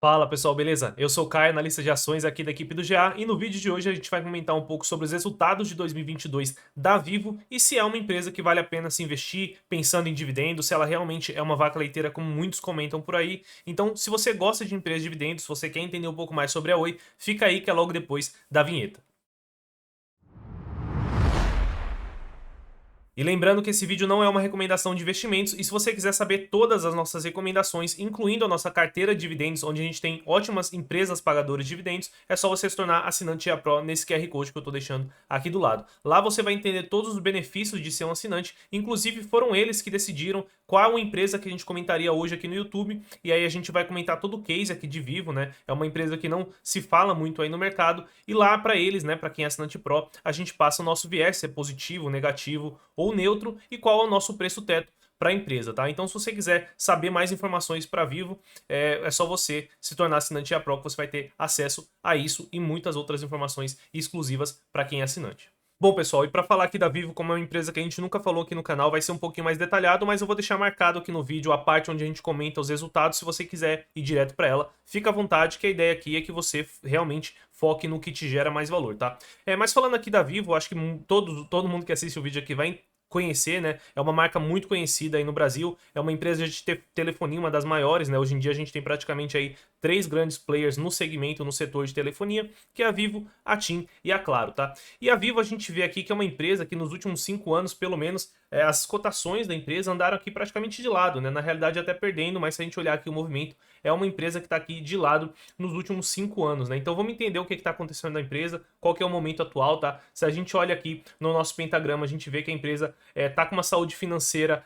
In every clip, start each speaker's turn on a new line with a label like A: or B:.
A: Fala pessoal, beleza? Eu sou o Caio, analista de ações aqui da equipe do GA, e no vídeo de hoje a gente vai comentar um pouco sobre os resultados de 2022 da Vivo e se é uma empresa que vale a pena se investir, pensando em dividendos, se ela realmente é uma vaca leiteira como muitos comentam por aí. Então, se você gosta de empresas de dividendos, se você quer entender um pouco mais sobre a Oi, fica aí que é logo depois da vinheta. E lembrando que esse vídeo não é uma recomendação de investimentos, e se você quiser saber todas as nossas recomendações, incluindo a nossa carteira de dividendos, onde a gente tem ótimas empresas pagadoras de dividendos, é só você se tornar assinante GA Pro nesse QR Code que eu estou deixando aqui do lado. Lá você vai entender todos os benefícios de ser um assinante, inclusive foram eles que decidiram qual empresa que a gente comentaria hoje aqui no YouTube, e aí a gente vai comentar todo o case aqui de Vivo, né? É uma empresa que não se fala muito aí no mercado, e lá para eles, né, para quem é assinante Pro, a gente passa o nosso viés, se é positivo, negativo ou neutro, e qual é o nosso preço teto para a empresa, tá? Então, se você quiser saber mais informações para Vivo, é só você se tornar assinante GA Pro, que você vai ter acesso a isso e muitas outras informações exclusivas para quem é assinante. Bom, pessoal, e para falar aqui da Vivo, como é uma empresa que a gente nunca falou aqui no canal, vai ser um pouquinho mais detalhado, mas eu vou deixar marcado aqui no vídeo a parte onde a gente comenta os resultados. Se você quiser ir direto para ela, fica à vontade, que a ideia aqui é que você realmente foque no que te gera mais valor, tá? Mas falando aqui da Vivo, acho que todo mundo que assiste o vídeo aqui vai conhecer, né? É uma marca muito conhecida aí no Brasil, é uma empresa de telefonia, uma das maiores, né? Hoje em dia a gente tem praticamente aí três grandes players no segmento, no setor de telefonia, que é a Vivo, a TIM e a Claro, tá? E a Vivo a gente vê aqui que é uma empresa que nos últimos 5 anos, pelo menos, as cotações da empresa andaram aqui praticamente de lado, né? Na realidade até perdendo, mas se a gente olhar aqui o movimento, é uma empresa que está aqui de lado nos últimos 5 anos, né? Então vamos entender o que está acontecendo na empresa, qual que é o momento atual, tá? Se a gente olha aqui no nosso pentagrama, a gente vê que a empresa tá com uma saúde financeira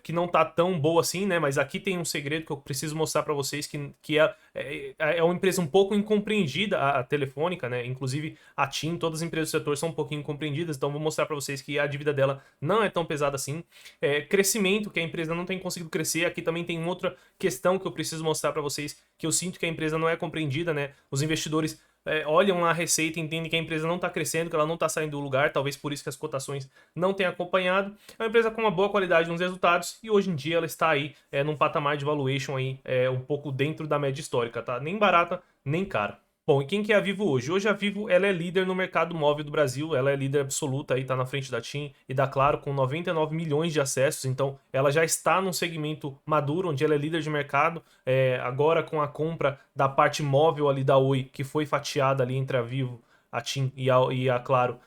A: que não tá tão boa assim, né? Mas aqui tem um segredo que eu preciso mostrar para vocês, que é uma empresa um pouco incompreendida, a Telefônica, né? Inclusive a TIM, todas as empresas do setor são um pouquinho incompreendidas, então vou mostrar para vocês que a dívida dela não é tão pesada assim. Crescimento, que a empresa não tem conseguido crescer, aqui também tem outra questão que eu preciso mostrar para vocês, que eu sinto que a empresa não é compreendida, né? Os investidores olham a receita e entendem que a empresa não está crescendo, que ela não está saindo do lugar, talvez por isso que as cotações não tenham acompanhado. É uma empresa com uma boa qualidade nos resultados e hoje em dia ela está aí num patamar de valuation aí, um pouco dentro da média histórica, tá? Nem barata, nem cara. Bom, e quem que é a Vivo hoje? Hoje a Vivo ela é líder no mercado móvel do Brasil, ela é líder absoluta, aí tá na frente da TIM e da Claro com 99 milhões de acessos, então ela já está num segmento maduro, onde ela é líder de mercado, agora com a compra da parte móvel ali da Oi, que foi fatiada ali entre a Vivo, a TIM e a Claro,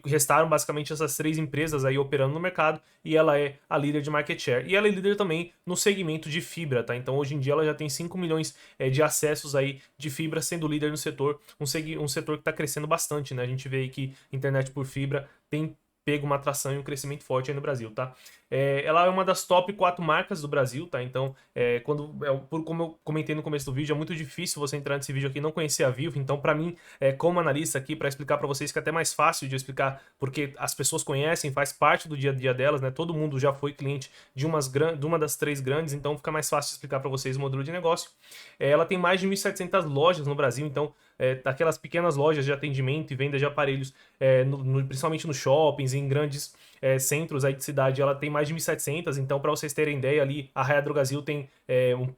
A: restaram basicamente essas três empresas aí operando no mercado e ela é a líder de market share. E ela é líder também no segmento de fibra, tá? Então hoje em dia ela já tem 5 milhões de acessos aí de fibra, sendo líder no setor, um setor que está crescendo bastante, né? A gente vê aí que internet por fibra tem pego uma atração e um crescimento forte aí no Brasil, tá? Ela é uma das top 4 marcas do Brasil, tá? Então, como eu comentei no começo do vídeo, é muito difícil você entrar nesse vídeo aqui e não conhecer a Vivo. Então, para mim, como analista aqui, para explicar para vocês, que é até mais fácil de eu explicar, porque as pessoas conhecem, faz parte do dia a dia delas, né? Todo mundo já foi cliente de uma das três grandes, então fica mais fácil de explicar para vocês o modelo de negócio. Ela tem mais de 1.700 lojas no Brasil, então daquelas pequenas lojas de atendimento e venda de aparelhos, principalmente nos shoppings, em grandes centros aí de cidade, ela tem mais de 1.700, então para vocês terem ideia ali, a Raia Drogasil tem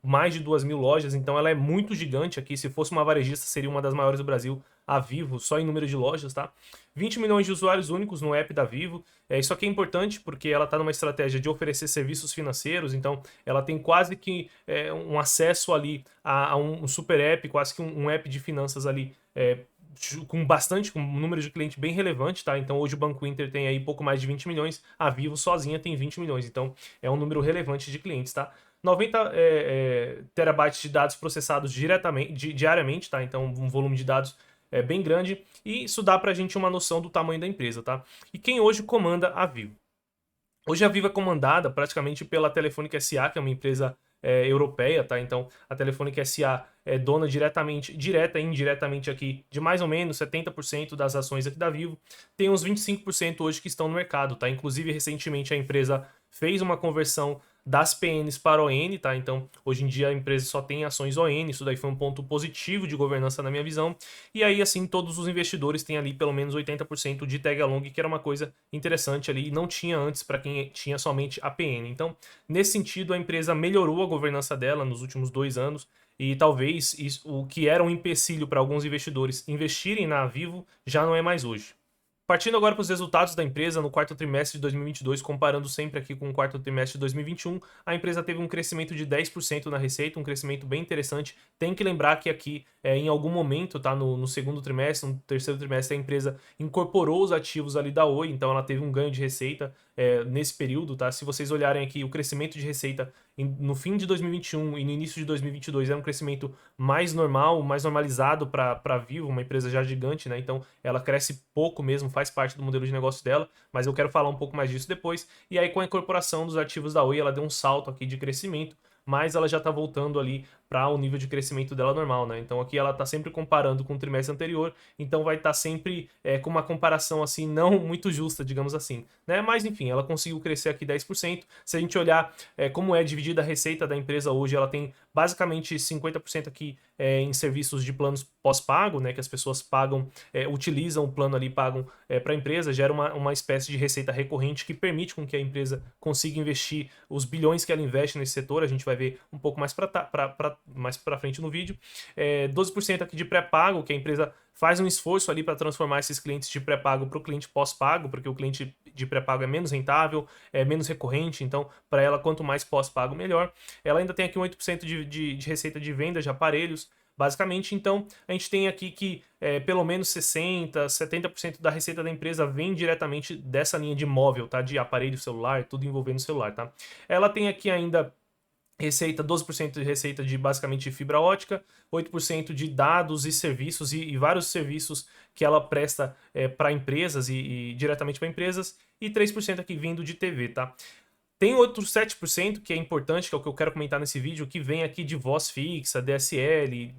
A: mais de 2.000 lojas, então ela é muito gigante aqui, se fosse uma varejista seria uma das maiores do Brasil, a Vivo, só em número de lojas, tá? 20 milhões de usuários únicos no app da Vivo, isso aqui é importante porque ela está numa estratégia de oferecer serviços financeiros, então ela tem quase que um acesso ali a um super app, quase que um app de finanças ali, com um número de cliente bem relevante, tá? Então hoje o Banco Inter tem aí pouco mais de 20 milhões, a Vivo sozinha tem 20 milhões, então é um número relevante de clientes, tá? 90 terabytes de dados processados diariamente, tá? Então um volume de dados bem grande, e isso dá pra gente uma noção do tamanho da empresa, tá? E quem hoje comanda a Vivo? Hoje a Vivo é comandada praticamente pela Telefônica SA, que é uma empresa europeia, tá? Então a Telefônica SA é dona direta e indiretamente aqui de mais ou menos 70% das ações aqui da Vivo. Tem uns 25% hoje que estão no mercado, tá? Inclusive recentemente a empresa fez uma conversão das PNs para ON, tá? Então, hoje em dia a empresa só tem ações ON, isso daí foi um ponto positivo de governança na minha visão. E aí, assim, todos os investidores têm ali pelo menos 80% de tag along, que era uma coisa interessante ali, e não tinha antes para quem tinha somente a PN. Então, nesse sentido, a empresa melhorou a governança dela nos últimos 2 anos. e talvez o que era um empecilho para alguns investidores investirem na Vivo já não é mais hoje. Partindo agora para os resultados da empresa no quarto trimestre de 2022, comparando sempre aqui com o quarto trimestre de 2021, a empresa teve um crescimento de 10% na receita, um crescimento bem interessante. Tem que lembrar que aqui, em algum momento, tá, no segundo trimestre, no terceiro trimestre, a empresa incorporou os ativos ali da Oi, então ela teve um ganho de receita nesse período, tá? Se vocês olharem aqui, o crescimento de receita no fim de 2021 e no início de 2022 era um crescimento mais normal, mais normalizado para Vivo, uma empresa já gigante, né? Então ela cresce pouco mesmo, faz parte do modelo de negócio dela, mas eu quero falar um pouco mais disso depois. E aí com a incorporação dos ativos da Oi, ela deu um salto aqui de crescimento, mas ela já está voltando ali para o nível de crescimento dela normal, né? Então aqui ela está sempre comparando com o trimestre anterior, então vai estar sempre com uma comparação assim não muito justa, digamos assim, né? Mas enfim, ela conseguiu crescer aqui 10%. Se a gente olhar como é dividida a receita da empresa hoje, ela tem basicamente 50% aqui em serviços de planos pós-pago, né? Que as pessoas pagam, utilizam o plano ali, pagam para a empresa, gera uma espécie de receita recorrente que permite com que a empresa consiga investir os bilhões que ela investe nesse setor. A gente vai ver um pouco mais mais para frente no vídeo. 12% aqui de pré-pago, que a empresa faz um esforço ali para transformar esses clientes de pré-pago para o cliente pós-pago, porque o cliente de pré-pago é menos rentável, é menos recorrente, então para ela quanto mais pós-pago melhor. Ela ainda tem aqui 8% de receita de venda de aparelhos, basicamente. Então a gente tem aqui que pelo menos 70% da receita da empresa vem diretamente dessa linha de móvel, tá? De aparelho celular, tudo envolvendo celular, tá? Ela tem aqui ainda 12% de receita de basicamente fibra ótica, 8% de dados e serviços e vários serviços que ela presta para empresas e diretamente para empresas, e 3% aqui vindo de TV, tá? Tem outro 7% que é importante, que é o que eu quero comentar nesse vídeo, que vem aqui de voz fixa, DSL,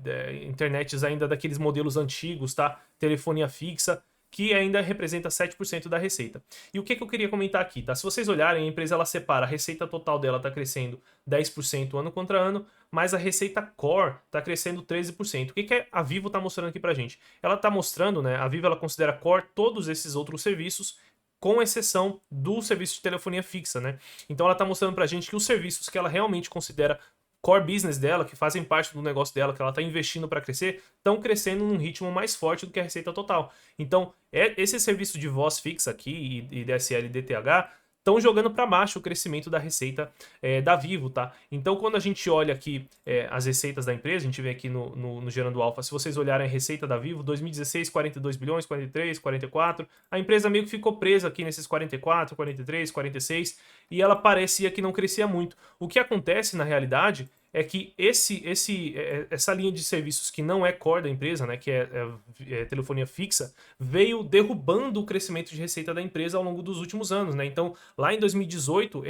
A: internets ainda daqueles modelos antigos, tá? Telefonia fixa, que ainda representa 7% da receita. E o que eu queria comentar aqui, tá? Se vocês olharem, a empresa ela separa, a receita total dela está crescendo 10% ano contra ano, mas a receita core está crescendo 13%. O que a Vivo está mostrando aqui pra gente? Ela está mostrando, né? A Vivo ela considera core todos esses outros serviços, com exceção do serviço de telefonia fixa, né? Então ela está mostrando pra gente que os serviços que ela realmente considera core business dela, que fazem parte do negócio dela, que ela está investindo para crescer, estão crescendo num ritmo mais forte do que a receita total. Então, esse serviço de voz fixa aqui e DSL e DTH estão jogando para baixo o crescimento da receita da Vivo, tá? Então, quando a gente olha aqui as receitas da empresa, a gente vê aqui no Gerando Alfa, se vocês olharem a receita da Vivo, 2016, 42 bilhões, 43, 44, a empresa meio que ficou presa aqui nesses 44, 43, 46, e ela parecia que não crescia muito. O que acontece, na realidade, é que essa linha de serviços que não é core da empresa, né, que é telefonia fixa, veio derrubando o crescimento de receita da empresa ao longo dos últimos anos, né? Então, lá em 2018,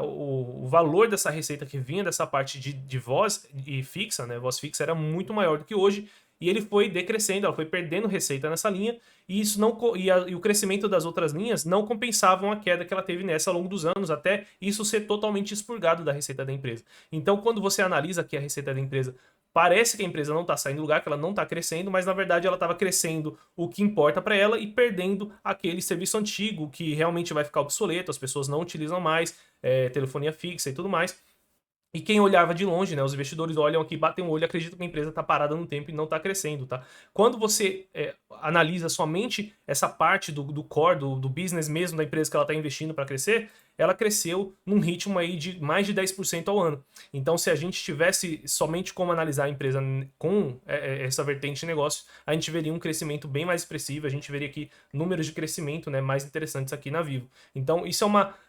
A: o valor dessa receita que vinha dessa parte de voz e fixa, né, voz fixa, era muito maior do que hoje, e ele foi decrescendo, ela foi perdendo receita nessa linha, e isso não e o crescimento das outras linhas não compensavam a queda que ela teve nessa ao longo dos anos, até isso ser totalmente expurgado da receita da empresa. Então, quando você analisa aqui a receita da empresa, parece que a empresa não está saindo do lugar, que ela não está crescendo, mas na verdade ela estava crescendo o que importa para ela e perdendo aquele serviço antigo que realmente vai ficar obsoleto, as pessoas não utilizam mais, telefonia fixa e tudo mais. E quem olhava de longe, né, os investidores olham aqui, batem o olho e acreditam que a empresa está parada no tempo e não está crescendo, tá? Quando você analisa somente essa parte do core, do business mesmo da empresa que ela está investindo para crescer, ela cresceu num ritmo aí de mais de 10% ao ano. Então, se a gente tivesse somente como analisar a empresa com essa vertente de negócio, a gente veria um crescimento bem mais expressivo, a gente veria aqui números de crescimento, né, mais interessantes aqui na Vivo. Então, isso é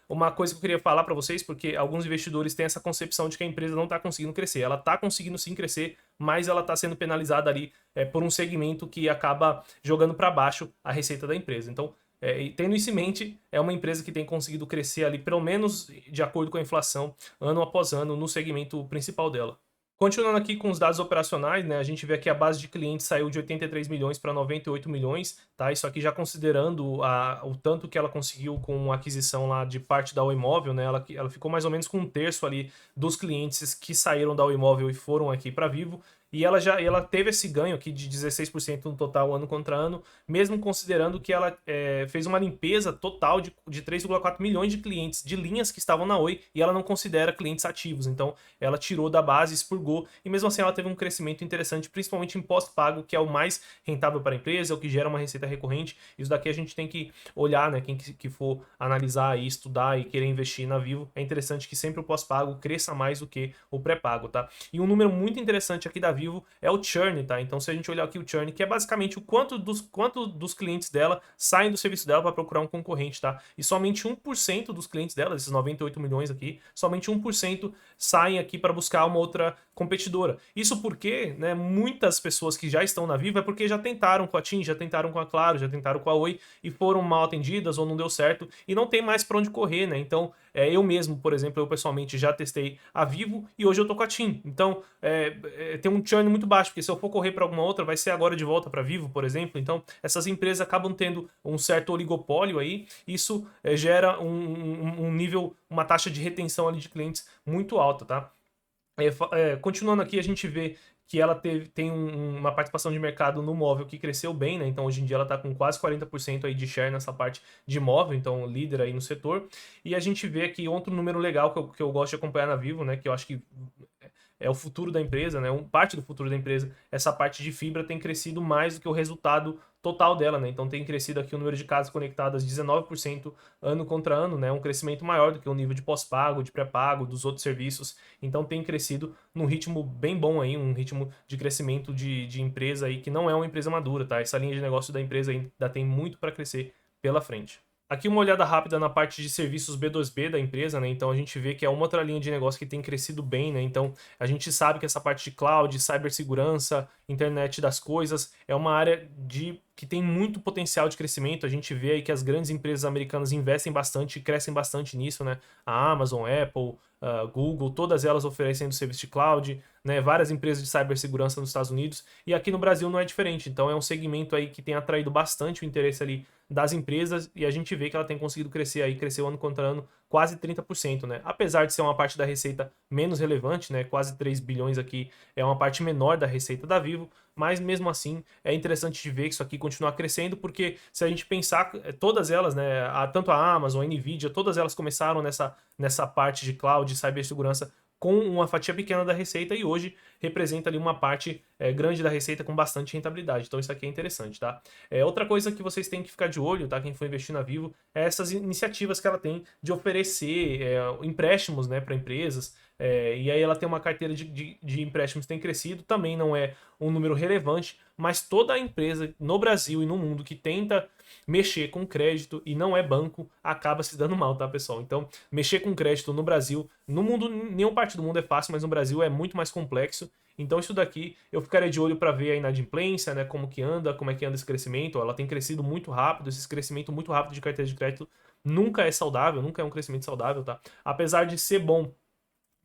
A: uma coisa que eu queria falar para vocês, porque alguns investidores têm essa concepção de que a empresa não está conseguindo crescer. Ela está conseguindo sim crescer, mas ela está sendo penalizada ali por um segmento que acaba jogando para baixo a receita da empresa. Então, e tendo isso em mente, é uma empresa que tem conseguido crescer ali, pelo menos de acordo com a inflação, ano após ano, no segmento principal dela. Continuando aqui com os dados operacionais, né, a gente vê que a base de clientes saiu de 83 milhões para 98 milhões, tá? Isso aqui já considerando o tanto que ela conseguiu com a aquisição lá de parte da Oi Móvel, né? Ela ficou mais ou menos com um terço ali dos clientes que saíram da Oi Móvel e foram aqui para Vivo. E ela teve esse ganho aqui de 16% no total ano contra ano, mesmo considerando que ela fez uma limpeza total de 3,4 milhões de clientes de linhas que estavam na Oi e ela não considera clientes ativos. Então ela tirou da base, expurgou expurgou, e mesmo assim ela teve um crescimento interessante, principalmente em pós-pago, que é o mais rentável para a empresa, é o que gera uma receita recorrente. Isso daqui a gente tem que olhar, né? Quem que for analisar e estudar e querer investir na Vivo, é interessante que sempre o pós-pago cresça mais do que o pré-pago, tá? E um número muito interessante aqui da Vivo é o churn, tá? Então se a gente olhar aqui o churn, que é basicamente o quanto dos clientes dela saem do serviço dela para procurar um concorrente, tá? E somente 1% dos clientes dela, esses 98 milhões aqui, somente 1% saem aqui para buscar uma outra competidora. Isso porque, né, muitas pessoas que já estão na Vivo é porque já tentaram com a TIM, já tentaram com a Claro, já tentaram com a Oi e foram mal atendidas ou não deu certo e não tem mais para onde correr, né? Então, eu mesmo, por exemplo, eu pessoalmente já testei a Vivo e hoje eu tô com a TIM. Então, tem um churn muito baixo, porque se eu for correr para alguma outra, vai ser agora de volta para Vivo, por exemplo. Então, essas empresas acabam tendo um certo oligopólio aí. Isso gera um nível, uma taxa de retenção ali de clientes muito alta, tá? Continuando aqui, a gente vê que ela tem uma participação de mercado no móvel que cresceu bem, né? Então hoje em dia ela está com quase 40% aí de share nessa parte de móvel, então líder aí no setor. E a gente vê aqui outro número legal que eu gosto de acompanhar na Vivo, né? Que eu acho que é o futuro da empresa, né? Parte do futuro da empresa, essa parte de fibra tem crescido mais do que o resultado total dela, né? Então tem crescido aqui o número de casas conectadas 19% ano contra ano, né? Um crescimento maior do que o nível de pós-pago, de pré-pago, dos outros serviços. Então tem crescido num ritmo bem bom aí, um ritmo de crescimento de empresa aí que não é uma empresa madura, tá? Essa linha de negócio da empresa ainda tem muito para crescer pela frente. Aqui uma olhada rápida na parte de serviços B2B da empresa, né? Então a gente vê que é uma outra linha de negócio que tem crescido bem, né? Então a gente sabe que essa parte de cloud, cibersegurança, internet das coisas é uma área que tem muito potencial de crescimento. A gente vê aí que as grandes empresas americanas investem bastante e crescem bastante nisso, né? A Amazon, Apple, Google, todas elas oferecendo serviço de cloud, né? Várias empresas de cibersegurança nos Estados Unidos e aqui no Brasil não é diferente. Então é um segmento aí que tem atraído bastante o interesse ali das empresas e a gente vê que ela tem conseguido crescer aí, cresceu ano contra ano quase 30%, né? Apesar de ser uma parte da receita menos relevante, né? Quase 3 bilhões aqui é uma parte menor da receita da Vivo, mas mesmo assim é interessante de ver que isso aqui continuar crescendo, porque se a gente pensar, todas elas, né? Tanto a Amazon, a Nvidia, todas elas começaram nessa parte de cloud, de cibersegurança com uma fatia pequena da receita e hoje representa ali uma parte grande da receita com bastante rentabilidade. Então isso aqui é interessante, tá? Outra coisa que vocês têm que ficar de olho, tá? Quem for investir na Vivo, é essas iniciativas que ela tem de oferecer empréstimos, né, para empresas. E aí ela tem uma carteira de empréstimos que tem crescido, também não é um número relevante, mas toda a empresa no Brasil e no mundo que tenta mexer com crédito e não é banco, acaba se dando mal, tá, pessoal? Então, mexer com crédito no Brasil, no mundo, nenhuma parte do mundo é fácil, mas no Brasil é muito mais complexo. Então, isso daqui eu ficaria de olho para ver a inadimplência, né, como que anda, como é que anda esse crescimento. Ela tem crescido muito rápido, esse crescimento muito rápido de carteira de crédito nunca é saudável, nunca é um crescimento saudável, tá? Apesar de ser bom,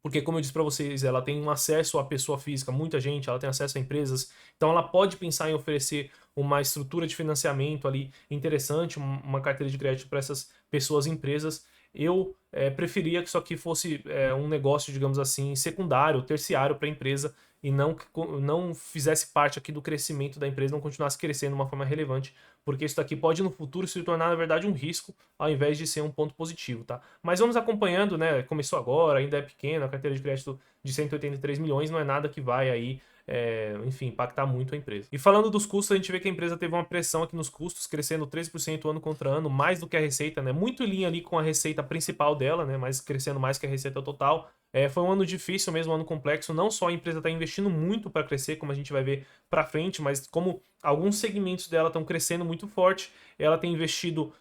A: porque, como eu disse para vocês, ela tem um acesso à pessoa física, muita gente, ela tem acesso a empresas, então ela pode pensar em oferecer uma estrutura de financiamento ali interessante, uma carteira de crédito para essas pessoas e empresas. Eu preferia que isso aqui fosse um negócio, digamos assim, secundário, terciário para a empresa e não fizesse parte aqui do crescimento da empresa, não continuasse crescendo de uma forma relevante, porque isso daqui pode no futuro se tornar, na verdade, um risco, ao invés de ser um ponto positivo, tá? Mas vamos acompanhando, né? Começou agora, ainda é pequeno, a carteira de crédito de 183 milhões não é nada que vai aí enfim, impactar muito a empresa. E falando dos custos, a gente vê que a empresa teve uma pressão aqui nos custos, crescendo 13% ano contra ano, mais do que a receita, né? Muito em linha ali com a receita principal dela, né? Mas crescendo mais que a receita total. Foi um ano difícil mesmo, um ano complexo. Não só a empresa está investindo muito para crescer, como a gente vai ver para frente, mas como alguns segmentos dela estão crescendo muito forte, ela tem investido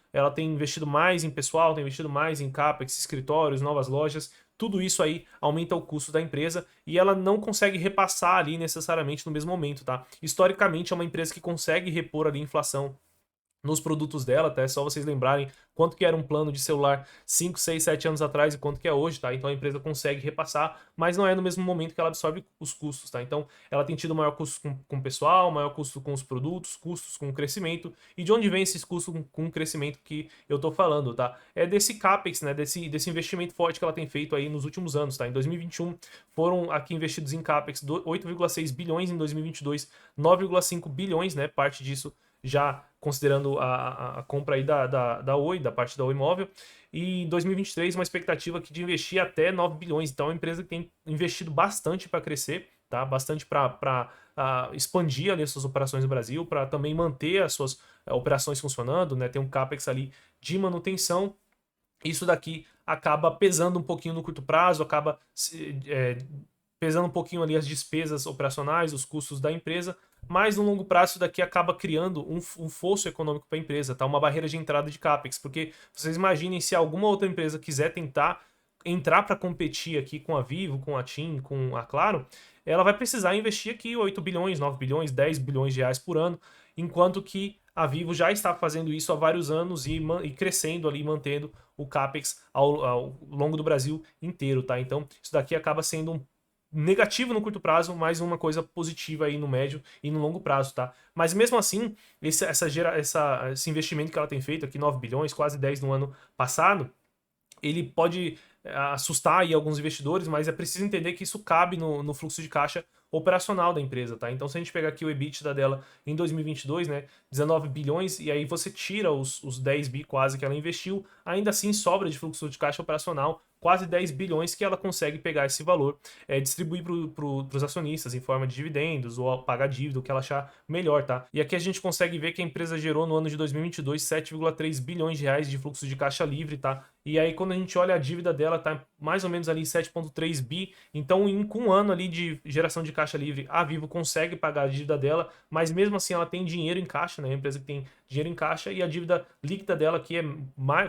A: mais em pessoal, tem investido mais em CAPEX, escritórios, novas lojas. Tudo isso aí aumenta o custo da empresa e ela não consegue repassar ali necessariamente no mesmo momento, tá? Historicamente é uma empresa que consegue repor ali a inflação nos produtos dela, tá? É só vocês lembrarem quanto que era um plano de celular 5, 6, 7 anos atrás e quanto que é hoje, tá? Então a empresa consegue repassar, mas não é no mesmo momento que ela absorve os custos, tá? Então ela tem tido maior custo com o pessoal, maior custo com os produtos, custos com o crescimento. E de onde vem esses custos com o crescimento que eu tô falando, tá? É desse CAPEX, né? Desse investimento forte que ela tem feito aí nos últimos anos, tá? Em 2021 foram aqui investidos em CAPEX 8,6 bilhões, em 2022 9,5 bilhões, né? Parte disso já considerando a compra aí da Oi, da parte da Oi Móvel. E em 2023, uma expectativa aqui de investir até 9 bilhões. Então, é uma empresa que tem investido bastante para crescer, tá? Bastante para expandir ali as suas operações no Brasil, para também manter as suas operações funcionando, né? Tem um CAPEX ali de manutenção. Isso daqui acaba pesando um pouquinho no curto prazo, acaba pesando um pouquinho ali as despesas operacionais, os custos da empresa, mas no longo prazo isso daqui acaba criando um fosso econômico para a empresa, tá? Uma barreira de entrada de CAPEX, porque vocês imaginem se alguma outra empresa quiser tentar entrar para competir aqui com a Vivo, com a TIM, com a Claro, ela vai precisar investir aqui 8 bilhões, 9 bilhões, 10 bilhões de reais por ano, enquanto que a Vivo já está fazendo isso há vários anos e crescendo ali, mantendo o CAPEX ao longo do Brasil inteiro, tá? Então, isso daqui acaba sendo um negativo no curto prazo, mas uma coisa positiva aí no médio e no longo prazo, tá? Mas mesmo assim, esse investimento que ela tem feito aqui, 9 bilhões, quase 10 no ano passado, ele pode assustar aí alguns investidores, mas é preciso entender que isso cabe no fluxo de caixa operacional da empresa, tá? Então, se a gente pegar aqui o EBITDA dela em 2022, né, 19 bilhões, e aí você tira os 10 bi quase que ela investiu, ainda assim sobra de fluxo de caixa operacional quase 10 bilhões que ela consegue pegar esse valor, distribuir para os acionistas em forma de dividendos ou pagar dívida, o que ela achar melhor, tá? E aqui a gente consegue ver que a empresa gerou no ano de 2022 7,3 bilhões de reais de fluxo de caixa livre, tá? E aí quando a gente olha a dívida dela, tá mais ou menos ali 7,3 bi, então com um ano ali de geração de caixa livre, a Vivo consegue pagar a dívida dela, mas mesmo assim ela tem dinheiro em caixa, né? A empresa que tem dinheiro em caixa e a dívida líquida dela aqui é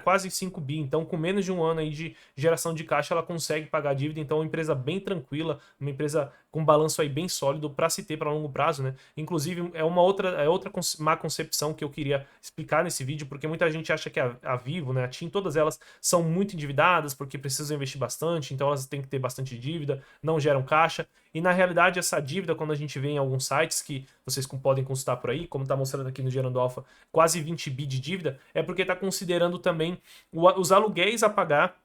A: quase 5 bi, então com menos de um ano aí de geração de caixa ela consegue pagar a dívida, então é uma empresa bem tranquila, uma empresa com balanço aí bem sólido para se ter para longo prazo, né? Inclusive é outra má concepção que eu queria explicar nesse vídeo, porque muita gente acha que a Vivo, né, a TIM, todas elas são muito endividadas porque precisam investir bastante, então elas têm que ter bastante dívida, não geram caixa. E na realidade, essa dívida, quando a gente vê em alguns sites que vocês podem consultar por aí, como está mostrando aqui no Gerando Alpha, quase 20 bi de dívida, é porque está considerando também os aluguéis a pagar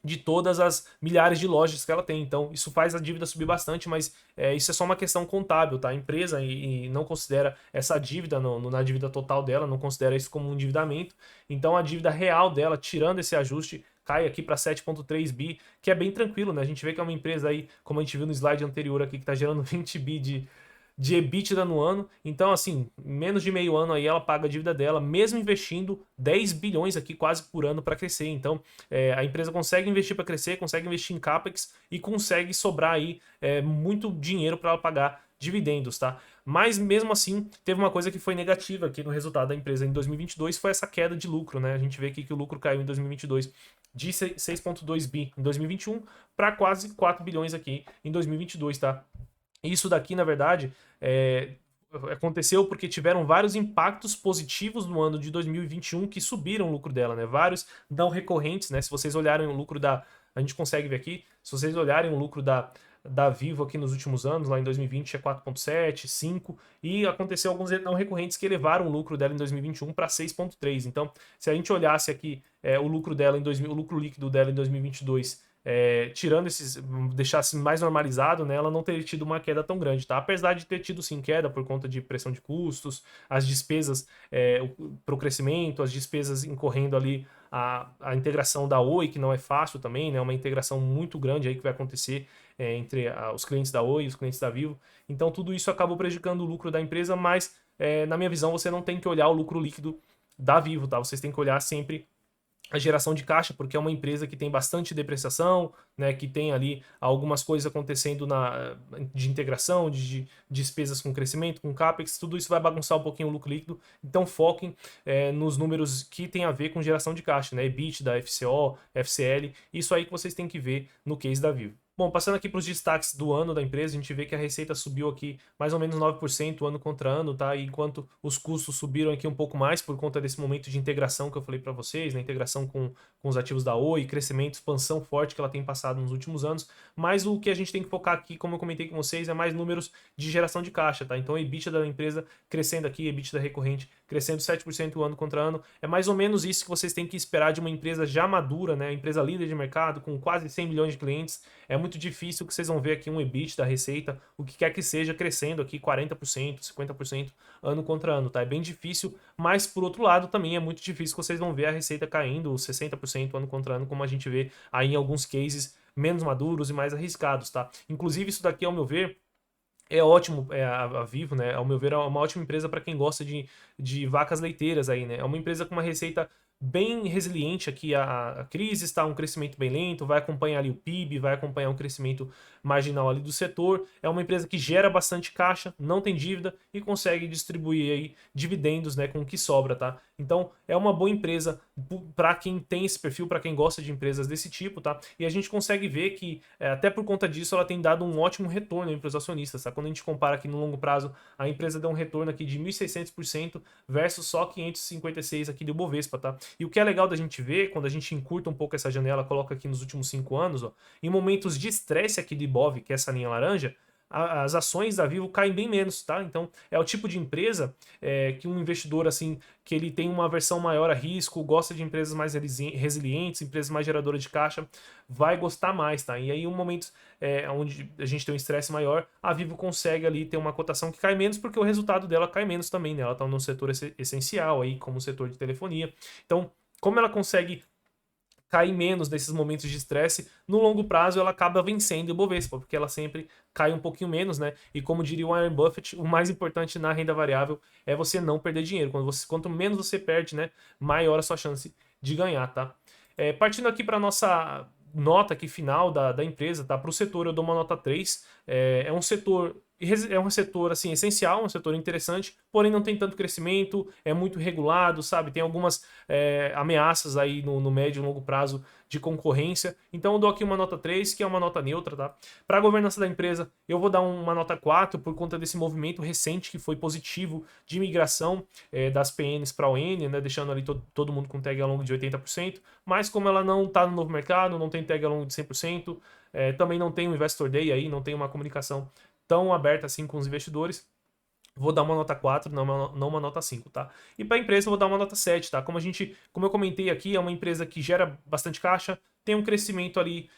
A: de todas as milhares de lojas que ela tem. Então, isso faz a dívida subir bastante, mas isso é só uma questão contábil, tá? A empresa e não considera essa dívida na dívida total dela, não considera isso como um endividamento. Então, a dívida real dela, tirando esse ajuste, cai aqui para 7,3 bi, que é bem tranquilo, né? A gente vê que é uma empresa aí, como a gente viu no slide anterior aqui, que está gerando 20 bi de EBITDA no ano. Então, assim, menos de meio ano aí ela paga a dívida dela, mesmo investindo 10 bilhões aqui quase por ano para crescer. Então, a empresa consegue investir para crescer, consegue investir em CAPEX e consegue sobrar aí muito dinheiro para ela pagar dividendos, tá? Mas mesmo assim, teve uma coisa que foi negativa aqui no resultado da empresa em 2022, foi essa queda de lucro, né? A gente vê aqui que o lucro caiu em 2022 de 6,2 bi em 2021 para quase 4 bilhões aqui em 2022, tá? Isso daqui, na verdade, aconteceu porque tiveram vários impactos positivos no ano de 2021 que subiram o lucro dela, né? Vários não recorrentes, né? Se vocês olharem o lucro a gente consegue ver aqui, se vocês olharem o lucro da Vivo aqui nos últimos anos, lá em 2020 é 4,7, 5, e aconteceu alguns não recorrentes que elevaram o lucro dela em 2021 para 6,3. Então, se a gente olhasse aqui o lucro dela o lucro líquido dela em 2022, tirando deixasse mais normalizado, né, ela não teria tido uma queda tão grande, tá? Apesar de ter tido sim queda por conta de pressão de custos, as despesas para o crescimento, as despesas incorrendo ali a integração da Oi, que não é fácil também, né? Uma integração muito grande aí que vai acontecer entre os clientes da Oi e os clientes da Vivo. Então tudo isso acabou prejudicando o lucro da empresa, mas na minha visão você não tem que olhar o lucro líquido da Vivo, tá? Vocês têm que olhar sempre a geração de caixa, porque é uma empresa que tem bastante depreciação, né, que tem ali algumas coisas acontecendo de integração, de despesas com crescimento, com CAPEX, tudo isso vai bagunçar um pouquinho o lucro líquido, então foquem nos números que tem a ver com geração de caixa, né, EBITDA, FCO, FCL, isso aí que vocês têm que ver no case da Vivo. Bom, passando aqui para os destaques do ano da empresa, a gente vê que a receita subiu aqui mais ou menos 9% ano contra ano, tá? E enquanto os custos subiram aqui um pouco mais por conta desse momento de integração que eu falei para vocês, né? Integração com os ativos da Oi, crescimento, expansão forte que ela tem passado nos últimos anos. Mas o que a gente tem que focar aqui, como eu comentei com vocês, é mais números de geração de caixa, tá? Então, a EBITDA da empresa crescendo aqui, EBITDA recorrente crescendo 7% ano contra ano. É mais ou menos isso que vocês têm que esperar de uma empresa já madura, né? Empresa líder de mercado, com quase 100 milhões de clientes. É muito difícil que vocês vão ver aqui um EBIT da receita, o que quer que seja, crescendo aqui 40%, 50% ano contra ano, tá? É bem difícil, mas por outro lado também é muito difícil que vocês vão ver a receita caindo 60% ano contra ano, como a gente vê aí em alguns cases menos maduros e mais arriscados, tá? Inclusive isso daqui, ao meu ver, é ótimo, a Vivo, né? Ao meu ver, é uma ótima empresa para quem gosta de vacas leiteiras aí, né? É uma empresa com uma receita bem resiliente aqui a crise, está um crescimento bem lento, vai acompanhar ali o PIB, vai acompanhar um crescimento marginal ali do setor. É uma empresa que gera bastante caixa, não tem dívida e consegue distribuir aí dividendos, né, com o que sobra, tá? Então, é uma boa empresa para quem tem esse perfil, para quem gosta de empresas desse tipo, tá? E a gente consegue ver que, até por conta disso, ela tem dado um ótimo retorno para os acionistas, tá? Quando a gente compara aqui no longo prazo, a empresa deu um retorno aqui de 1.600% versus só 556 aqui do Bovespa, tá? E o que é legal da gente ver, quando a gente encurta um pouco essa janela, coloca aqui nos últimos 5 anos, ó, em momentos de estresse aqui do Ibov, que é essa linha laranja, as ações da Vivo caem bem menos, tá? Então é o tipo de empresa que um investidor assim, que ele tem uma aversão maior a risco, gosta de empresas mais resilientes, empresas mais geradoras de caixa, vai gostar mais, tá? E aí, em momentos onde a gente tem um estresse maior, a Vivo consegue ali ter uma cotação que cai menos, porque o resultado dela cai menos também, né? Ela tá num setor essencial aí, como o setor de telefonia. Então, como ela consegue cair menos nesses momentos de estresse, no longo prazo ela acaba vencendo o Bovespa, porque ela sempre cai um pouquinho menos, né? E como diria o Warren Buffett, o mais importante na renda variável é você não perder dinheiro. Quanto menos você perde, né, maior a sua chance de ganhar, tá? Partindo aqui para nossa nota aqui final da empresa, tá? Para o setor eu dou uma nota 3. É um setor assim essencial, um setor interessante, porém não tem tanto crescimento, é muito regulado, sabe? Tem algumas ameaças aí no médio e longo prazo de concorrência. Então eu dou aqui uma nota 3, que é uma nota neutra, tá? Para a governança da empresa, eu vou dar uma nota 4 por conta desse movimento recente que foi positivo de migração das PNs para a ON, né? Deixando ali todo mundo com tag along de 80%, mas como ela não está no novo mercado, não tem tag along de 100%, também não tem um Investor Day aí, não tem uma comunicação tão aberta assim com os investidores, vou dar uma nota 4, não uma nota 5, tá? E para a empresa eu vou dar uma nota 7, tá? Como eu comentei aqui, é uma empresa que gera bastante caixa, tem um crescimento ali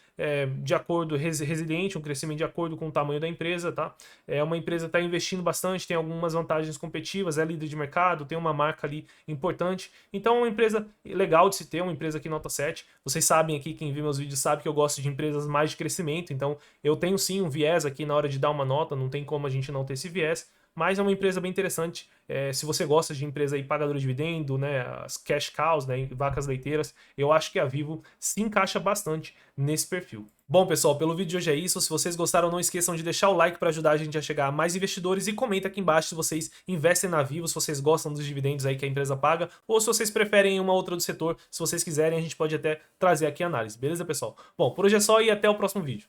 A: de acordo, resiliente, um crescimento de acordo com o tamanho da empresa, tá? É uma empresa que está investindo bastante, tem algumas vantagens competitivas, é líder de mercado, tem uma marca ali importante. Então é uma empresa legal de se ter, uma empresa que nota 7. Vocês sabem aqui, quem viu meus vídeos sabe que eu gosto de empresas mais de crescimento, então eu tenho sim um viés aqui na hora de dar uma nota, não tem como a gente não ter esse viés. Mas é uma empresa bem interessante. Se você gosta de empresa aí pagadora de dividendo, né, as cash cows, né, vacas leiteiras, eu acho que a Vivo se encaixa bastante nesse perfil. Bom, pessoal, pelo vídeo de hoje é isso. Se vocês gostaram, não esqueçam de deixar o like para ajudar a gente a chegar a mais investidores e comenta aqui embaixo se vocês investem na Vivo, se vocês gostam dos dividendos aí que a empresa paga ou se vocês preferem uma outra do setor. Se vocês quiserem, a gente pode até trazer aqui a análise. Beleza, pessoal? Bom, por hoje é só e até o próximo vídeo.